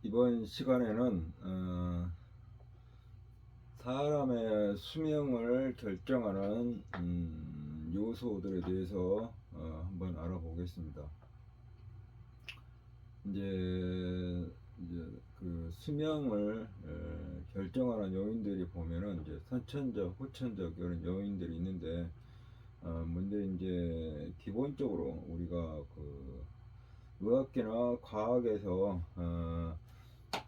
이번 시간에는 사람의 수명을 결정하는 요소들에 대해서 한번 알아보겠습니다. 이제 그 수명을 결정하는 요인들이 보면은 이제 선천적, 후천적 이런 요인들이 있는데, 먼저 이제 기본적으로 우리가 그 의학계나 과학에서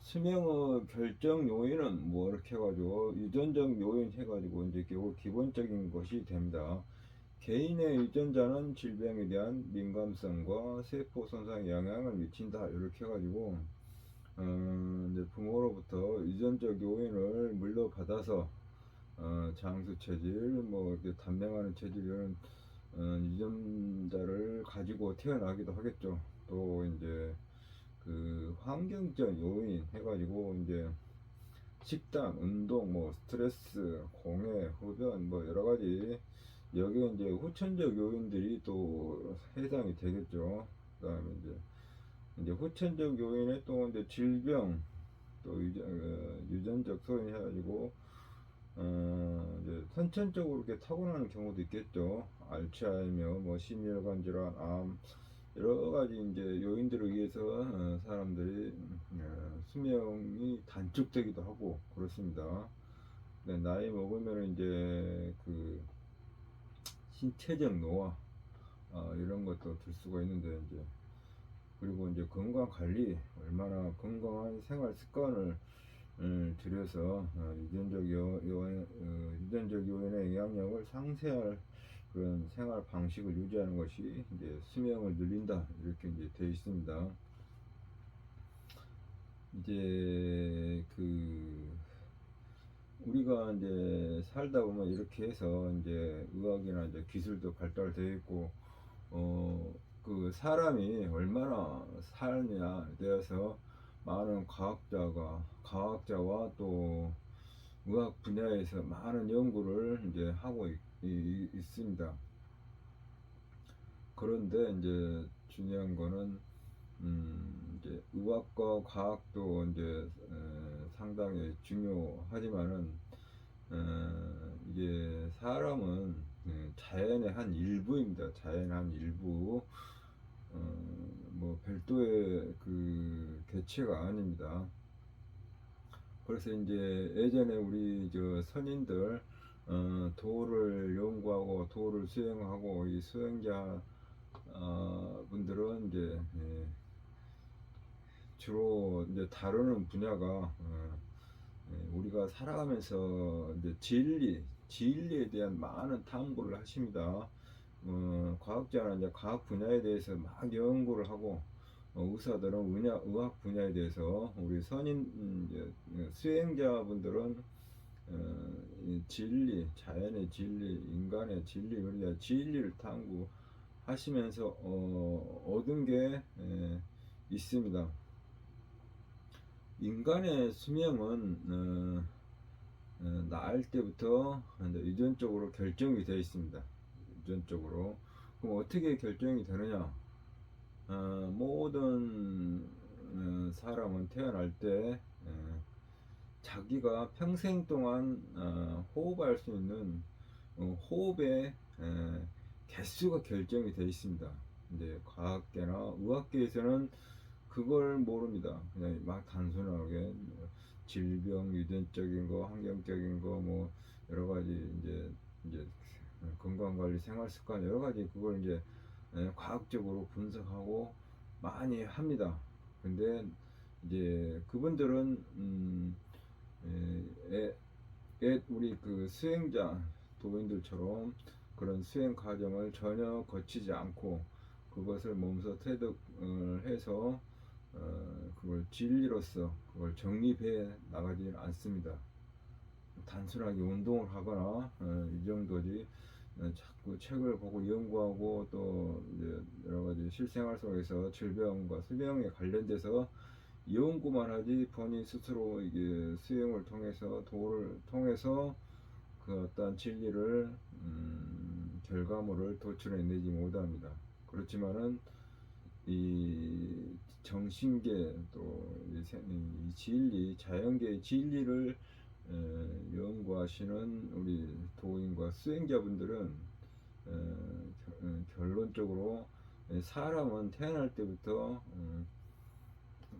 수명의 결정 요인은 뭐 이렇게 해가지고 유전적 요인 해가지고 이제 기본적인 것이 됩니다. 개인의 유전자는 질병에 대한 민감성과 세포 손상에 영향을 미친다 이렇게 해가지고 이제 부모로부터 유전적 요인을 물려받아서 장수 체질, 뭐 이렇게 단명하는 체질 이런 유전자를 가지고 태어나기도 하겠죠. 또 이제 그 환경적 요인 해가지고 이제 식단, 운동, 뭐 스트레스, 공해, 흡연 뭐 여러 가지 여기에 이제 후천적 요인들이 또 해당이 되겠죠. 그다음에 이제 후천적 요인에 또 이제 질병 또 유전적 소인 해가지고 이제 선천적으로 이렇게 타고나는 경우도 있겠죠. 알츠하이머, 뭐 심혈관 질환, 암 여러 가지 이제 요인들에 의해서 사람들이 수명이 단축되기도 하고 그렇습니다. 네, 나이 먹으면 이제 그 신체적 노화 이런 것도 들 수가 있는데 이제 그리고 이제 건강 관리 얼마나 건강한 생활 습관을 들여서 유전적 요인의 영향력을 상쇄할 그런 생활 방식을 유지하는 것이 이제 수명을 늘린다 이렇게 이제 되어 있습니다. 이제 그 우리가 이제 살다 보면 이렇게 해서 이제 의학이나 이제 기술도 발달되어 있고 그 사람이 얼마나 살느냐에 대해서 많은 과학자와 또 의학 분야에서 많은 연구를 이제 하고 있습니다. 그런데 이제 중요한 거는 이제 의학과 과학도 이제 상당히 중요하지만은 이게 사람은 자연의 한 일부입니다. 자연의 한 일부. 뭐 별도의 그 개체가 아닙니다. 그래서 이제 예전에 우리 저 선인들 도를 연구하고 도를 수행하고 이 수행자 분들은 이제 주로 이제 다루는 분야가 우리가 살아가면서 이제 진리에 대한 많은 탐구를 하십니다. 과학자는 이제 과학 분야에 대해서 막 연구를 하고 의사들은 의학 분야에 대해서 우리 수행자분들은 진리, 자연의 진리, 인간의 진리, 우리가 진리를 탐구하시면서 얻은 게 있습니다. 인간의 수명은 나을 때부터 유전적으로 결정이 되어 있습니다. 유전적으로. 그럼 어떻게 결정이 되느냐? 모든 사람은 태어날 때 자기가 평생 동안 호흡할 수 있는 호흡의 개수가 결정이 되어 있습니다. 이제 과학계나 의학계에서는 그걸 모릅니다. 그냥 막 단순하게 질병, 유전적인 거, 환경적인 거, 뭐 여러 가지 이제 건강관리, 생활습관 여러 가지 그걸 이제 과학적으로 분석하고 많이 합니다. 근데 이제 그분들은 우리 그 수행자 도인들처럼 그런 수행 과정을 전혀 거치지 않고 그것을 몸소 태득을 해서 그걸 진리로서 그걸 정립해 나가지는 않습니다. 단순하게 운동을 하거나 이 정도지 자꾸 책을 보고 연구하고 또 이제 여러 가지 실생활 속에서 질병과 수명에 관련돼서 연구만 하지 본인 스스로 이게 수행을 통해서 도를 통해서 그 어떤 진리를 결과물을 도출해내지 못합니다. 그렇지만은 이 정신계 또 이 진리, 자연계의 진리를 연구하시는 우리 도인과 수행자분들은 결론적으로 사람은 태어날 때부터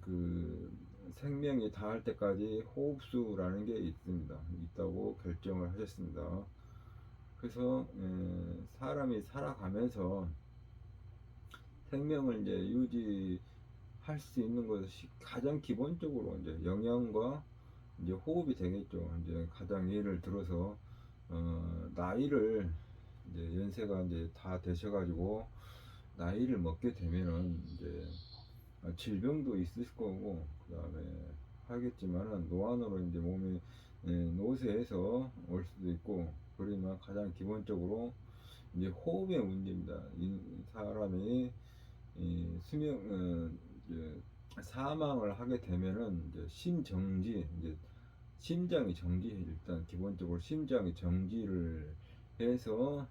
그 생명이 다할 때까지 호흡수라는 게 있다고 결정을 하셨습니다. 그래서 사람이 살아가면서 생명을 이제 유지할 수 있는 것이 가장 기본적으로 이제 영양과 이제 호흡이 되겠죠. 이제 가장 예를 들어서 나이를 이제 연세가 이제 다 되셔가지고 나이를 먹게 되면은 이제 질병도 있을 거고 그다음에 하겠지만은 노안으로 이제 몸이 노쇠해서 올 수도 있고 그러면 가장 기본적으로 이제 호흡의 문제입니다. 이 사람이 이 수명 이제 사망을 하게 되면은 이제 심정지 이제 심장이 정지 일단 기본적으로 심장이 정지를 해서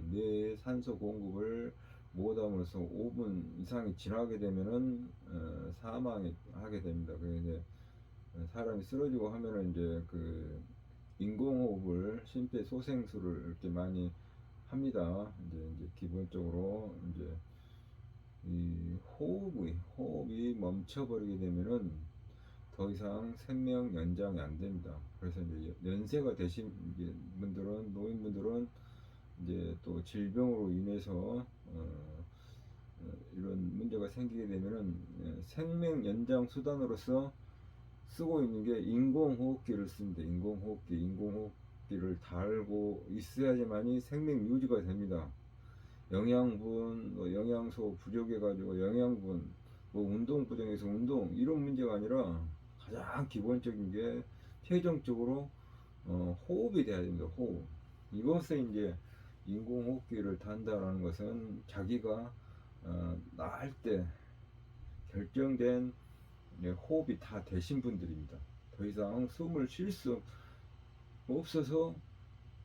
뇌에 산소 공급을 못함으로써 5분 이상이 지나게 되면은 사망이 하게 됩니다. 그 이제 사람이 쓰러지고 하면은 이제 그 인공호흡을 심폐소생술을 이렇게 많이 합니다. 이제 기본적으로 이제 이 호흡이 멈춰버리게 되면은 더 이상 생명 연장이 안 됩니다. 그래서 이제 연세가 되신 분들은 노인분들은 이제 또 질병으로 인해서 이런 문제가 생기게 되면은 생명 연장 수단으로서 쓰고 있는 게 인공호흡기를 씁니다. 인공호흡기를 달고 있어야지만이 생명 유지가 됩니다. 영양분, 영양소 부족해 가지고 영양분, 운동 부족해서 운동 이런 문제가 아니라 가장 기본적인 게 최종적으로 호흡이 돼야 됩니다. 호흡. 이것을 이제 인공호흡기를 단다라는 것은 자기가 나을 때 결정된 호흡이 다 되신 분들입니다. 더 이상 숨을 쉴 수 없어서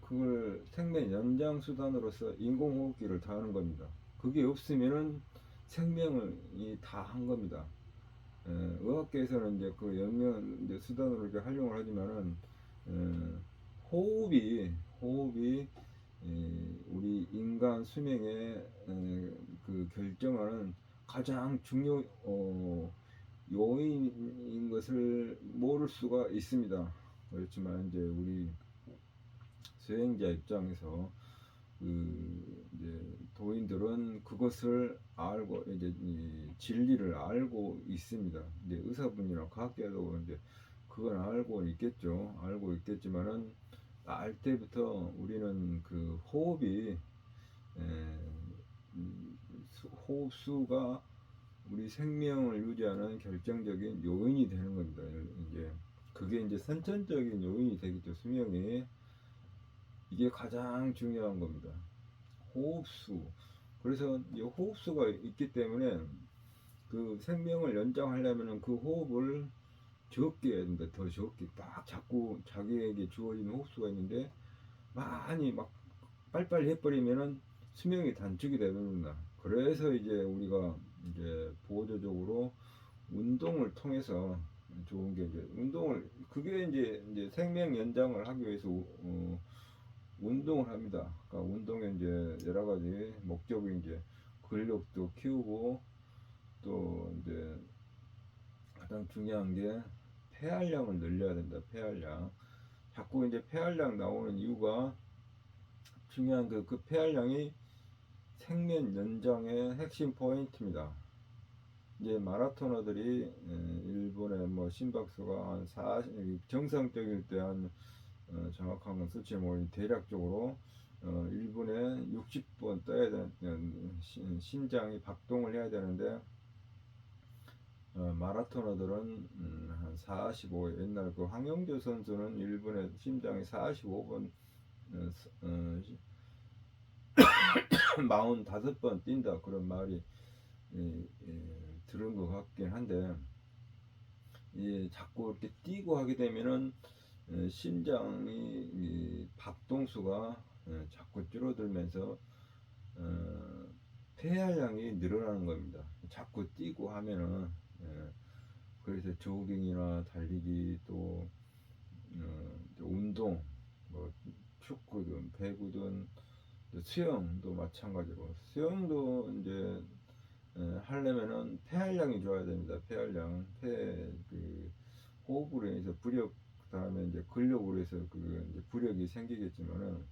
그걸 생명 연장 수단으로서 인공호흡기를 다 하는 겁니다. 그게 없으면은 생명을 다 한 겁니다. 의학계에서는 이제 그 연명 수단으로 이렇게 활용을 하지만은 호흡이 우리 인간 수명의 그 결정하는 가장 중요 요인인 것을 모를 수가 있습니다. 그렇지만 이제 우리 수행자 입장에서 그 이제 도인들은 그것을 알고 이제 이 진리를 알고 있습니다. 이제 의사분이나 과학자도 이제 그건 알고 있겠죠. 알고 있겠지만은 알 때부터 우리는 그 호흡이 호흡수가 우리 생명을 유지하는 결정적인 요인이 되는 겁니다. 이제 그게 이제 선천적인 요인이 되겠죠. 수명이 이게 가장 중요한 겁니다. 호흡수. 그래서 이 호흡수가 있기 때문에 그 생명을 연장하려면 그 호흡을 적게 해야 된다. 더 적게 딱 자꾸 자기에게 주어지는 호흡수가 있는데 많이 막 빨리빨리 해버리면은 수명이 단축이 되는구나. 그래서 이제 우리가 이제 보조적으로 운동을 통해서 좋은 게 이제 운동을 그게 이제 생명 연장을 하기 위해서 운동을 합니다. 그러니까 운동에 이제 여러 가지 목적이 이제 근력도 키우고 또 이제 가장 중요한 게 폐활량을 늘려야 된다. 폐활량. 자꾸 이제 폐활량 나오는 이유가 중요한 그 폐활량이 생명 연장의 핵심 포인트입니다. 이제 마라토너들이 일본의 뭐 심박수가 한 40, 정상적일 때 한 정확한 건 수치 뭐 대략적으로 1분에 60번 떠야 되는 심장이 박동을 해야 되는데 마라토너들은 한 45, 옛날 그 황영조 선수는 1분에 심장이 45번 45번 뛴다 그런 말이 들은 것 같긴 한데 자꾸 이렇게 뛰고 하게 되면은 심장이 박동수가 자꾸 줄어들면서 폐활량이 늘어나는 겁니다. 자꾸 뛰고 하면은 그래서 조깅이나 달리기 또 이제 운동 뭐 축구든 배구든 수영도 마찬가지로 수영도 이제 하려면은 폐활량이 좋아야 됩니다. 폐활량, 그 호흡으로 인해서 부력, 그다음에 이제 근력으로 해서 그 이제 부력이 생기겠지만은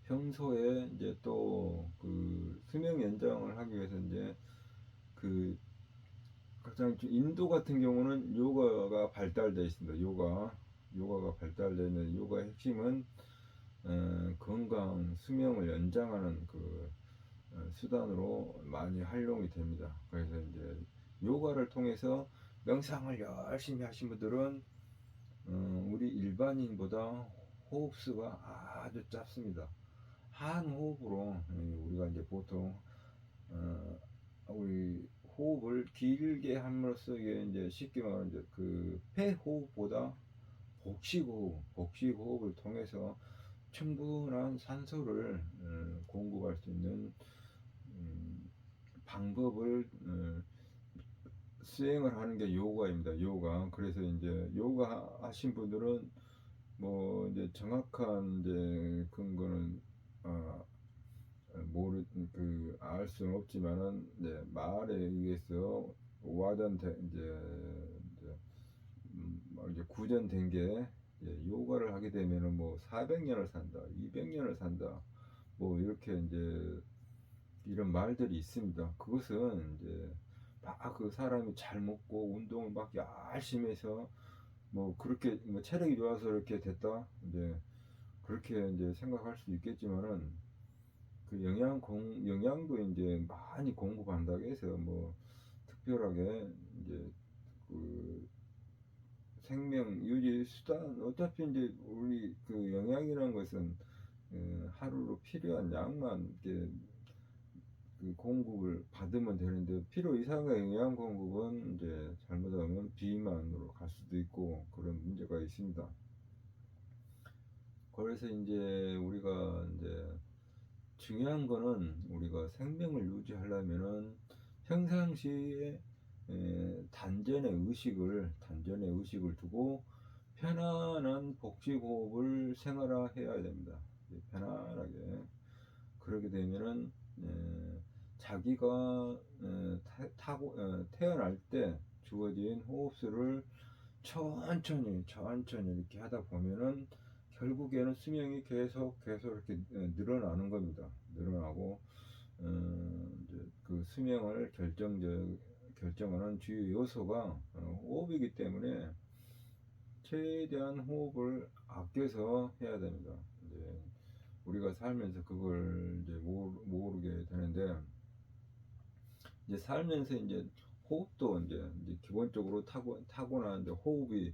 평소에 이제 또 그 수명 연장을 하기 위해서 이제 그 가장 인도 같은 경우는 요가가 발달되어 있습니다. 요가가 발달되어 있는 요가의 핵심은 건강 수명을 연장하는 그 수단으로 많이 활용이 됩니다. 그래서 이제 요가를 통해서 명상을 열심히 하신 분들은 우리 일반인보다 호흡수가 아주 짧습니다. 한 호흡으로 우리가 이제 보통 우리 호흡을 길게 함으로써 이게 이제 쉽게 말하면 이제 그 폐호흡보다 복식호흡을 통해서 충분한 산소를 공급할 수 있는 방법을 수행을 하는 게 요가입니다. 요가. 그래서 이제 요가 하신 분들은 뭐 이제 정확한 이제 근거는 모르 알 수는 없지만은 말에 의해서 와전돼 이제 구전된 게 요가를 하게 되면은 뭐 400년을 산다, 200년을 산다, 뭐 이렇게 이제 이런 말들이 있습니다. 그것은 이제 막 그 사람이 잘 먹고 운동을 막 열심히 해서 뭐 그렇게 뭐 체력이 좋아서 이렇게 됐다, 이제 그렇게 이제 생각할 수 있겠지만은 그 영양도 이제 많이 공급한다고 해서 뭐 특별하게 이제 그 생명 유지 수단, 어차피 이제 우리 그 영양이라는 것은 하루로 필요한 양만 이렇게 그 공급을 받으면 되는데 필요 이상의 영양 공급은 이제 잘못하면 비만으로 갈 수도 있고 그런 문제가 있습니다. 그래서 이제 우리가 이제 중요한 거는 우리가 생명을 유지하려면은 평상시에 단전의 의식을 두고 편안한 복식호흡을 생활화해야 됩니다. 편안하게. 그렇게 되면은 자기가 태어날 때 주어진 호흡수를 천천히 이렇게 하다 보면은 결국에는 수명이 계속 이렇게 늘어나는 겁니다. 늘어나고 이제 그 수명을 결정하는 주요 요소가 호흡이기 때문에 최대한 호흡을 아껴서 해야 됩니다. 이제 우리가 살면서 그걸 이제 모르게 되는데, 이제 살면서 이제 호흡도 이제 기본적으로 타고난 이제 호흡이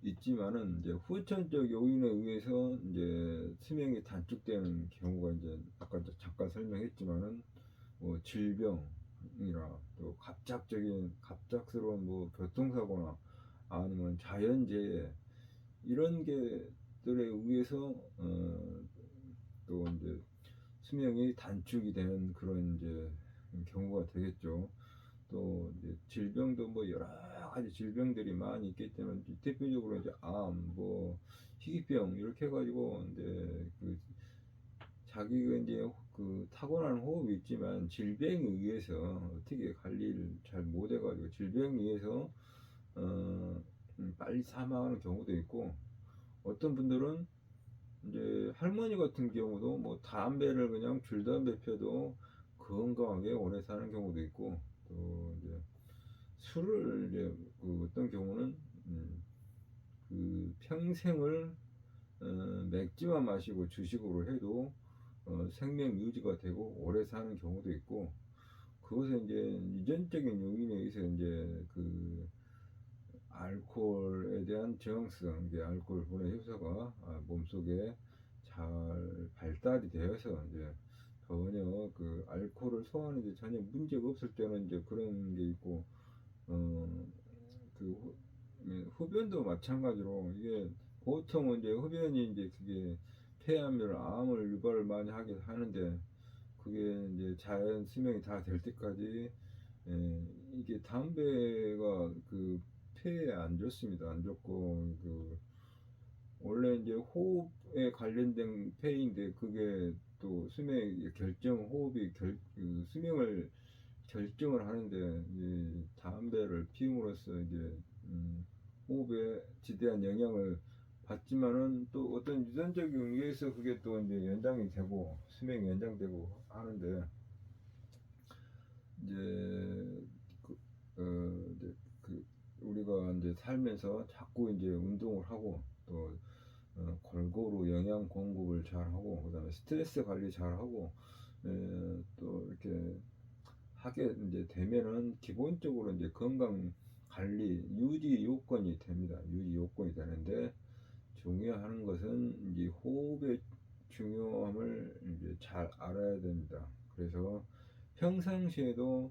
있지만은 이제 후천적 요인에 의해서 이제 수명이 단축되는 경우가 이제 아까 잠깐 설명했지만은 뭐 질병이나 또 갑작스러운 뭐 교통사고나 아니면 자연재해 이런 게들에 의해서 또 이제 수명이 단축이 되는 그런 이제 경우가 되겠죠. 또 이제 질병도 뭐 여러 가지 질병들이 많이 있기 때문에 대표적으로 이제 암, 뭐 희귀병 이렇게 해가지고 이제 그 자기가 이제 그 타고난 호흡이 있지만 질병에 의해서 어떻게 관리를 잘 못해가지고 질병에 의해서 빨리 사망하는 경우도 있고, 어떤 분들은 이제 할머니 같은 경우도 뭐 담배를 그냥 줄담배 펴도 건강하게 오래 사는 경우도 있고, 또 이제 술을 이제 그 어떤 경우는 그 평생을 맥주만 마시고 주식으로 해도 생명 유지가 되고 오래 사는 경우도 있고, 그것은 이제 유전적인 요인에 의해서 이제 그 알코올에 대한 저항성, 이제 알코올 분해 효소가 몸속에 잘 발달이 되어서 이제 전혀 그 알코올을 소화하는데 전혀 문제가 없을 때는 이제 그런 게 있고, 그 흡연도 마찬가지로 이게 보통은 이제 흡연이 이제 그게 폐암을 암을 유발을 많이 하게 하는데, 그게 이제 자연 수명이 다 될 때까지 이게 담배가 그 폐에 안 좋습니다. 안 좋고 그 원래 이제 호흡에 관련된 폐인데 그게 또 수명 결정 호흡이 그 수명을 결정을 하는데 이 담배를 피움으로써 이제 호흡에 지대한 영향을 받지만은 또 어떤 유전적인 의미에서 그게 또 이제 연장이 되고 수명이 연장되고 하는데 이제 그, 이제 그 우리가 이제 살면서 자꾸 이제 운동을 하고 또 골고루 영양 공급을 잘 하고 그다음에 스트레스 관리 잘 하고 또 이렇게 하게 이제 되면은 기본적으로 이제 건강 관리 유지 요건이 됩니다. 유지 요건이 되는데 중요한 것은 이제 호흡의 중요함을 이제 잘 알아야 됩니다. 그래서 평상시에도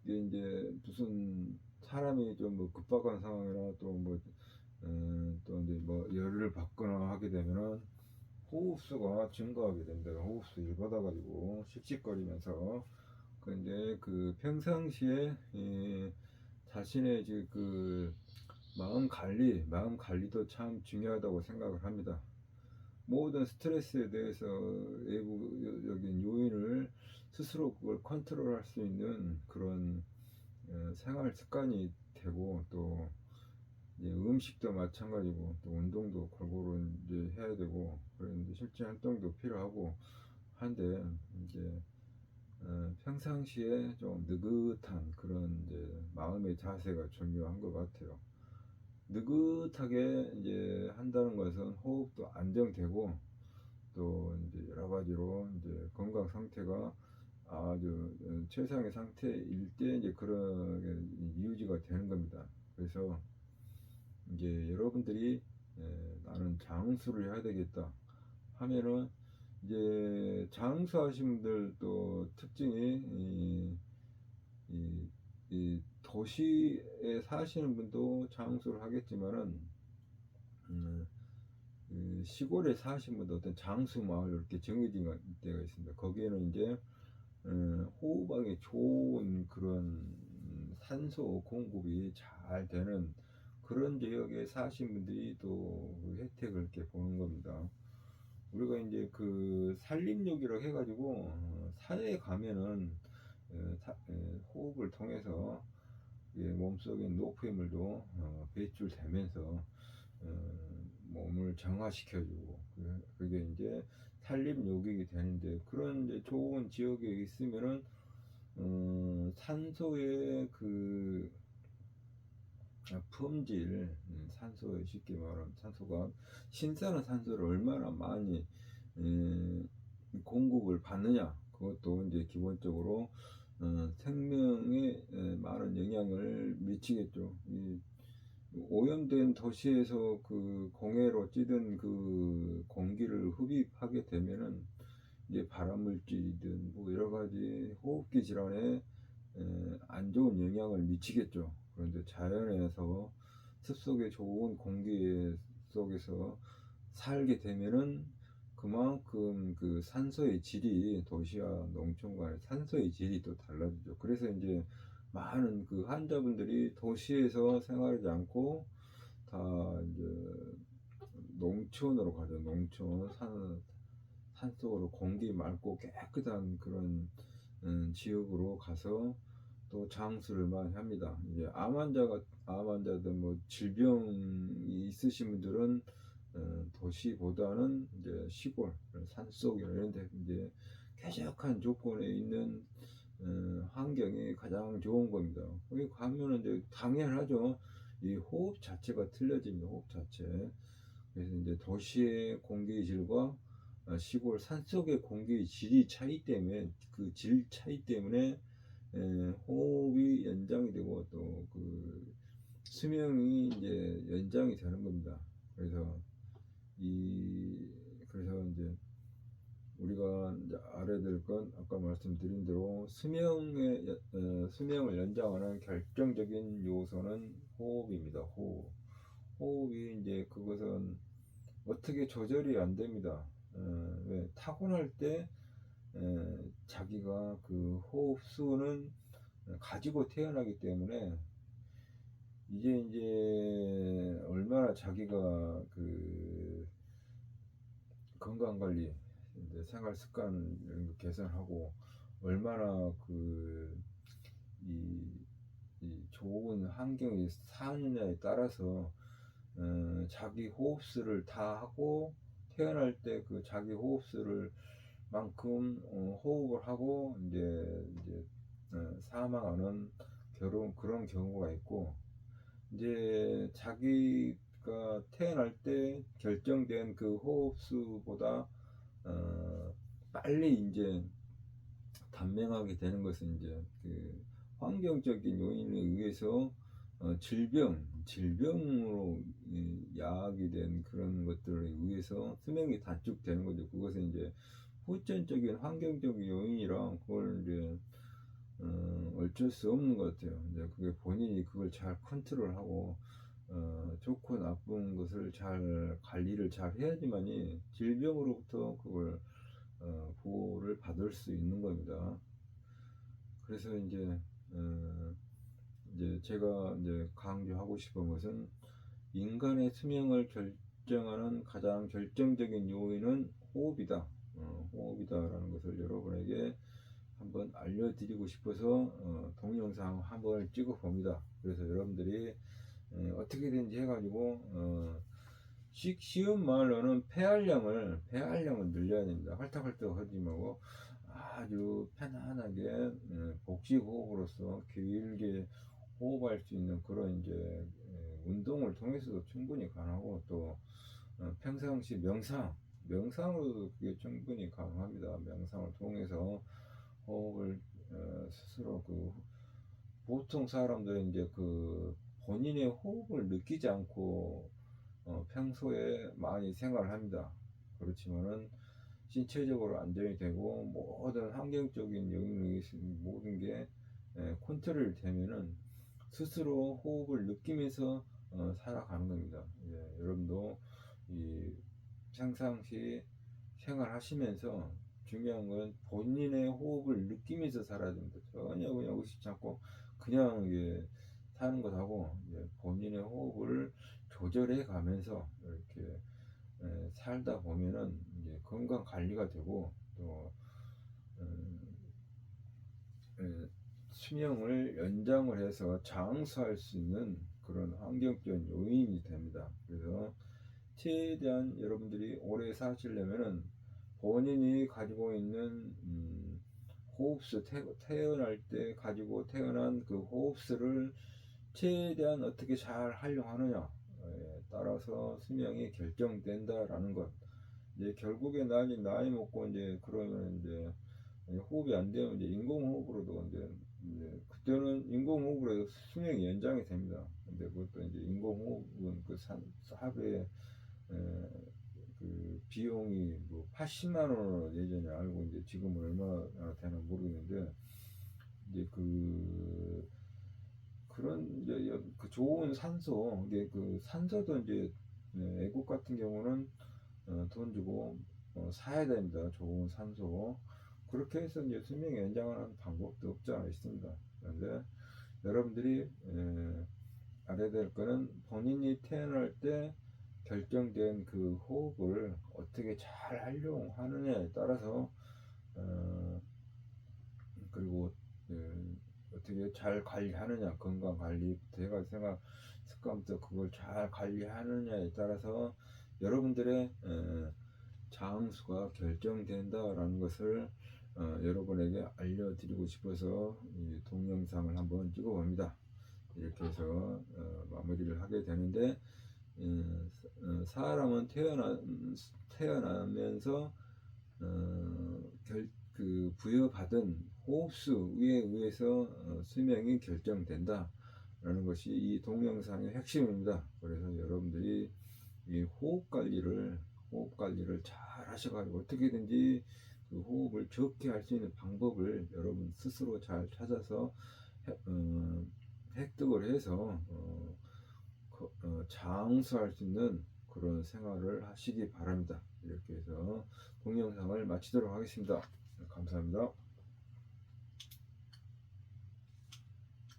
이게 이제 무슨 사람이 좀 뭐 급박한 상황이나 또 이제 뭐 열을 받거나 하게 되면은 호흡수가 증가하게 됩니다. 호흡수 일 받아가지고 씩씩거리면서 근데 그 평상시에 자신의 그 마음 관리도 참 중요하다고 생각을 합니다. 모든 스트레스에 대해서 외부적인 요인을 스스로 그걸 컨트롤할 수 있는 그런 생활 습관이 되고 또 이제 음식도 마찬가지고 또 운동도 골고루 이제 해야 되고 그런데 실제 활동도 필요하고 한데 이제 평상시에 좀 느긋한 그런 이제 마음의 자세가 중요한 것 같아요. 느긋하게 이제 한다는 것은 호흡도 안정되고 또 이제 여러 가지로 이제 건강 상태가 아주 최상의 상태일 때 이제 그런 유지가 되는 겁니다. 그래서 이제 여러분들이 나는 장수를 해야 되겠다 하면은 이제 장수하신 분들 또 특징이 이, 이 도시에 사시는 분도 장수를 하겠지만은 그 시골에 사시는 분도 어떤 장수 마을 이렇게 정해진 때가 있습니다. 거기에는 이제 호흡하기 좋은 그런 산소 공급이 잘 되는 그런 지역에 사신 분들이 또그 혜택을 이렇게 보는 겁니다. 우리가 이제 그 산림욕이라고 해가지고 산에 가면은 호흡을 통해서 몸속에 노폐물도 배출되면서 몸을 정화시켜주고 그게 이제 산림욕이 되는데 그런 이제 좋은 지역에 있으면은 산소의 그 품질, 산소에 쉽게 말하면 산소가 신선한 산소를 얼마나 많이 공급을 받느냐 그것도 이제 기본적으로 생명에 많은 영향을 미치겠죠. 이 오염된 도시에서 그 공해로 찌든 그 공기를 흡입하게 되면은 이제 발암물질이든 뭐 여러 가지 호흡기 질환에 안 좋은 영향을 미치겠죠. 그런데 자연에서 습속에 좋은 공기 속에서 살게 되면은 그만큼 그 산소의 질이 도시와 농촌 간의 산소의 질이 또 달라지죠. 그래서 이제 많은 그 환자분들이 도시에서 생활하지 않고 다 이제 농촌으로 가죠. 농촌 산속으로 공기 맑고 깨끗한 그런 지역으로 가서 또 장수를 많이 합니다. 이제 암 환자든 뭐 질병이 있으신 분들은 도시보다는 이제 시골, 산속 이런 데 이제 쾌적한 조건에 있는 환경이 가장 좋은 겁니다. 거기 가면은 이제 당연하죠. 이 호흡 자체가 틀려집니다. 호흡 자체. 그래서 이제 도시의 공기질과 시골 산속의 공기 질이 차이 때문에 그 질 차이 때문에 호흡이 연장이 되고 또 그 수명이 이제 연장이 되는 겁니다. 그래서 이 그래서 이제 우리가 이제 알아야 될 건 아까 말씀드린 대로 수명을 연장하는 결정적인 요소는 호흡입니다. 호흡이 이제 그것은 어떻게 조절이 안 됩니다. 왜 타고날 때 자기가 그 호흡 수는 가지고 태어나기 때문에 이제 얼마나 자기가 그 건강 관리, 이제 생활 습관 이런 거 개선하고 얼마나 이, 이 좋은 환경에 사느냐에 따라서 자기 호흡수를 다 하고 태어날 때 그 자기 호흡수를 만큼 호흡을 하고 이제 사망하는 그런 경우가 있고, 이제 자기가 태어날 때 결정된 그 호흡수보다 빨리 이제 단명하게 되는 것은 이제 그 환경적인 요인에 의해서 질병으로 야하게 된 그런 것들에 의해서 수명이 단축되는 거죠. 그것은 이제 후천적인 환경적 요인이랑 그걸 이제 어쩔 수 없는 것 같아요. 이제 그게 본인이 그걸 잘 컨트롤하고 좋고 나쁜 것을 잘 관리를 잘 해야지만이 질병으로부터 그걸 보호를 받을 수 있는 겁니다. 그래서 이제 제가 이제 강조하고 싶은 것은 인간의 수명을 결정하는 가장 결정적인 요인은 호흡이다. 호흡이다라는 것을 여러분에게 한번 알려드리고 싶어서 동영상 한번 찍어 봅니다. 그래서 여러분들이 어떻게든지 해가지고 쉬운 말로는 폐활량을 늘려야 됩니다. 헐떡헐떡 하지 말고 아주 편안하게 복식 호흡으로서 길게 호흡할 수 있는 그런 이제 운동을 통해서도 충분히 가능하고, 또 평상시 명상으로도 그게 충분히 가능합니다. 명상을 통해서 호흡을 스스로 보통 사람들은 이제 본인의 호흡을 느끼지 않고 평소에 많이 생활을 합니다. 그렇지만은 신체적으로 안정이 되고 모든 환경적인 영역에 모든 게 컨트롤이 되면은 스스로 호흡을 느끼면서 살아가는 겁니다. 여러분도 이 평상시 생활하시면서 중요한 건 본인의 호흡을 느끼면서 살아야 됩니다. 전혀 그냥 의식치 않고 그냥 사는 것하고 본인의 호흡을 조절해 가면서 이렇게 살다 보면은 이제 건강 관리가 되고, 또 수명을 연장을 해서 장수할 수 있는 그런 환경적 요인이 됩니다. 그래서 최대한 여러분들이 오래 사시려면은 본인이 가지고 있는 호흡수, 태어날 때 가지고 태어난 그 호흡수를 최대한 어떻게 잘 활용하느냐에 따라서 수명이 결정된다라는 것. 이제 결국에 나이 먹고 이제 그러면 이제 호흡이 안 되면 이제 인공호흡으로도 이제 그때는 인공호흡으로 해서 수명이 연장이 됩니다. 근데 그것도 이제 인공호흡은 하루에 그 비용이 뭐 80만 원으로 예전에 알고, 이제 지금은 얼마나 되나 모르겠는데, 이제 그런 이제 그 좋은 산소, 이게 산소도 이제 애국 같은 경우는 돈 주고 사야 됩니다. 좋은 산소. 그렇게 해서 이제 수명 연장하는 방법도 없지 않아 있습니다. 그런데 여러분들이 알아야 될 거는 본인이 태어날 때 결정된 그 호흡을 어떻게 잘 활용하느냐에 따라서 그리고 어떻게 잘 관리하느냐, 건강 관리부터 해가 생활 습관부터 그걸 잘 관리하느냐에 따라서 여러분들의 장수가 결정된다라는 것을 여러분에게 알려드리고 싶어서 이 동영상을 한번 찍어봅니다. 이렇게 해서 마무리를 하게 되는데, 사람은 태어나면서 부여받은 호흡수에 의해서 수명이 결정된다 라는 것이 이 동영상의 핵심입니다. 그래서 여러분들이 이 호흡 관리를 잘 하셔가지고 어떻게든지 그 호흡을 적게 할 수 있는 방법을 여러분 스스로 잘 찾아서 획득을 해서 장수할 수 있는 그런 생활을 하시기 바랍니다. 이렇게 해서 동영상을 마치도록 하겠습니다. 감사합니다.